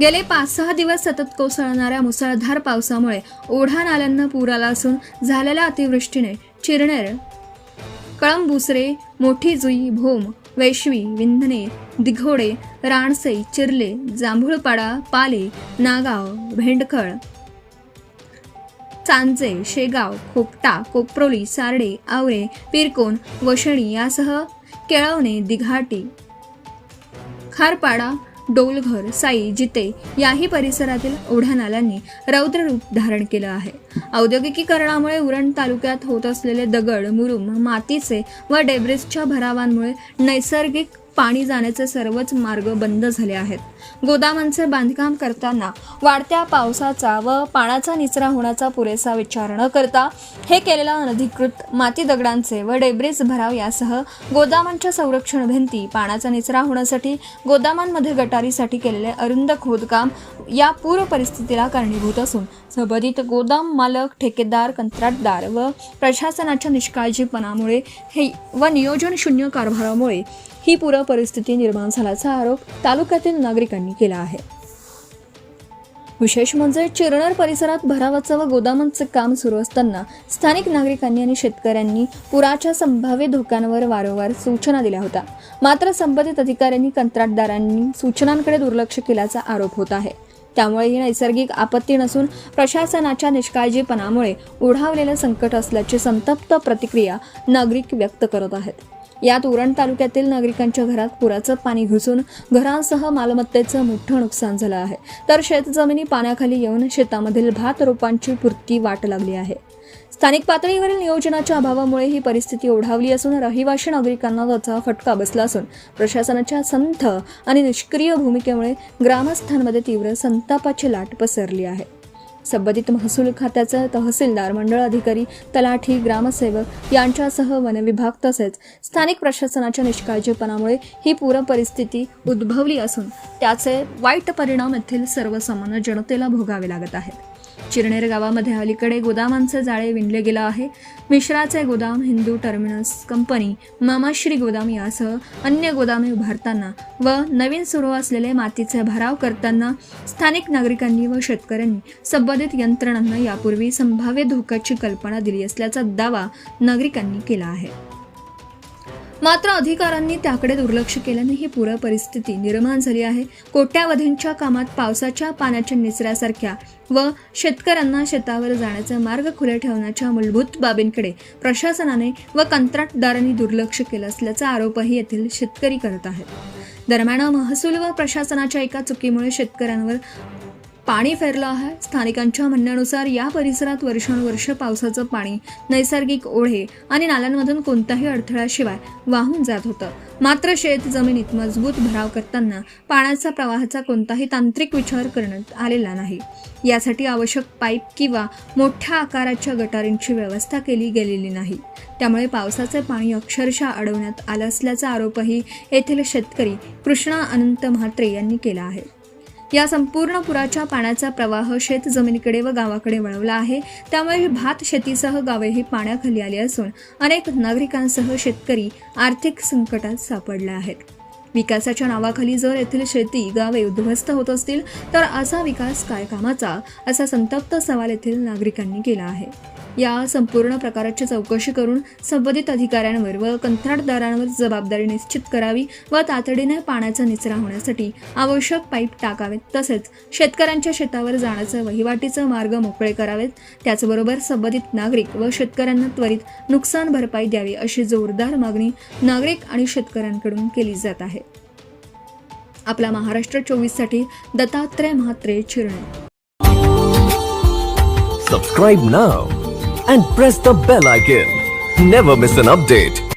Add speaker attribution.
Speaker 1: गेले 5-6 दिवस सतत कोसळणाऱ्या मुसळधार पावसामुळे ओढा नाल्यांना पूर आला असून झालेल्या अतिवृष्टीने चिरनेर, कळंबुसरे, मोठी जुई, भोम, वैश्वी, विंधणे, दिघोडे, राणसे, चिर्ले, जांभूळपाडा, पाले, नागाव, भेंडखळ, चांजे, शेगाव, खोपटा, कोपरोली, सार्डे, आवरे, पिरकोन, वशणी यासह केळवणे, दिघाटी, खारपाडा, डोलघर, साई, जिते याही परिसरातील ओढ्या नाल्यांनी रौद्र रूप धारण केलं आहे. औद्योगिकीकरणामुळे उरण तालुक्यात होत असलेले दगड, मुरुम, मातीचे व डेब्रिसच्या भरावांमुळे नैसर्गिक पाणी जाण्याचे सर्वच मार्ग बंद झाले आहेत. गोदामांचे बांधकाम करताना वाढत्या पावसाचा व पाण्याचा निचरा होण्याचा पुरेसा विचार न करता हे केलेला अनधिकृत माती दगडांचे व डेब्रिस भराव यासह गोदामांच्या संरक्षण भिंती, पाण्याचा निचरा होण्यासाठी गोदामांमध्ये गटारीसाठी केलेले अरुंद खोदकाम या पूर परिस्थितीला कारणीभूत असून संबंधित गोदाम मालक, ठेकेदार, कंत्राटदार व प्रशासनाच्या निष्काळजीपणामुळे व नियोजन शून्य कारभारामुळे ही पूर परिस्थिती निर्माण झाल्याचा आरोप तालुक्यातील नागरिकांनी केला आहे. विशेष म्हणजे चिरनेर परिसरात भरावाचं व गोदामांचे काम सुरू असताना स्थानिक नागरिकांनी आणि शेतकऱ्यांनी पुराच्या संभाव्य धोक्यांवर वारंवार सूचना दिल्या होत्या. मात्र संबंधित अधिकाऱ्यांनी, कंत्राटदारांनी सूचनांकडे दुर्लक्ष केल्याचा आरोप होत आहे. त्यामुळे ही नैसर्गिक आपत्ती नसून प्रशासनाच्या निष्काळजीपणामुळे ओढावलेलं संकट असल्याची संतप्त प्रतिक्रिया नागरिक व्यक्त करत आहेत. यात उरण तालुक्यातील नागरिकांच्या घरात पुराचं पाणी घुसून घरांसह मालमत्तेचं मोठं नुकसान झालं आहे. तर शेतजमिनी पाण्याखाली येऊन शेतामधील भात रोपांची पुरती वाट लागली आहे. स्थानिक पातळीवरील नियोजनाच्या अभावामुळे ही परिस्थिती ओढावली असून रहिवासी नागरिकांना त्याचा फटका बसला असून प्रशासनाच्या संथ आणि निष्क्रिय भूमिकेमुळे ग्रामस्थांमध्ये तीव्र संतापाची लाट पसरली आहे. संबंधित महसूल खात्याचे तहसीलदार, मंडळ अधिकारी, तलाठी, ग्रामसेवक यांच्यासह वनविभाग तसेच स्थानिक प्रशासनाच्या निष्काळजीपणामुळे ही पूर परिस्थिती उद्भवली असून त्याचे वाईट परिणाम येथील सर्वसामान्य जनतेला भोगावे लागत आहेत. चिरनेर गावामध्ये अलीकडे गोदामांचे जाळे विणले गेले आहे. मिश्राचे गोदाम, हिंदू टर्मिनस कंपनी, मामाश्री गोदाम यासह अन्य गोदामे उभारताना व नवीन सुरू असलेले मातीचे भराव करताना स्थानिक नागरिकांनी व शेतकऱ्यांनी संबंधित यंत्रणांना यापूर्वी संभाव्य धोक्याची कल्पना दिली असल्याचा दावा नागरिकांनी केला आहे. मात्र अधिकाऱ्यांनी त्याकडे दुर्लक्ष केल्याने ही पूर परिस्थिती निर्माण झाली आहे. कोट्यावधींच्या कामात पावसाच्या पाण्याच्या निचऱ्यासारख्या व शेतकऱ्यांना शेतावर जाण्याचे मार्ग खुले ठेवण्याच्या मूलभूत बाबींकडे प्रशासनाने व कंत्राटदारांनी दुर्लक्ष केलं असल्याचा आरोपही येथील शेतकरी करत आहेत. दरम्यान महसूल व प्रशासनाच्या एका चुकीमुळे शेतकऱ्यांवर पाणी फेरलं आहे. स्थानिकांच्या म्हणण्यानुसार या परिसरात वर्षानुवर्ष पावसाचं पाणी नैसर्गिक ओढे आणि नाल्यांमधून कोणत्याही अडथळ्याशिवाय वाहून जात होतं. मात्र शेत जमिनीत मजबूत भराव करताना पाण्याचा प्रवाहाचा कोणताही तांत्रिक विचार करण्यात आलेला नाही. यासाठी आवश्यक पाईप किंवा मोठ्या आकाराच्या गटारींची व्यवस्था केली गेलेली नाही. त्यामुळे पावसाचे पाणी अक्षरशः अडवण्यात आलं असल्याचा आरोपही येथील शेतकरी कृष्णा अनंत म्हात्रे यांनी केला आहे. या संपूर्ण पुराच्या पाण्याचा प्रवाह शेत जमिनीकडे व गावाकडे वळवला आहे. त्यामुळे भात शेतीसह गावेही पाण्याखाली आली असून अनेक नागरिकांसह शेतकरी आर्थिक संकटात सापडले आहेत. विकासाच्या नावाखाली जर येथील शेती, गावे उद्ध्वस्त होत असतील तर असा विकास काय कामाचा, असा संतप्त सवाल येथील नागरिकांनी केला आहे. या संपूर्ण प्रकाराची चौकशी करून संबंधित अधिकाऱ्यांवर व कंत्राटदारांवर जबाबदारी निश्चित करावी व तातडीने पाण्याचा निचरा होण्यासाठी आवश्यक पाईप टाकावेत. तसेच शेतकऱ्यांच्या शेतावर जाण्याचे वहिवाटीचे मार्ग मोकळे करावेत. त्याचबरोबर संबंधित नागरिक व शेतकऱ्यांना त्वरित नुकसान भरपाई द्यावी अशी जोरदार मागणी नागरिक आणि शेतकऱ्यांकडून केली जात आहे. आपला महाराष्ट्र 24 साठी Dattatray Mhatre, Chirner.
Speaker 2: Subscribe now and press the bell icon. Never miss an update.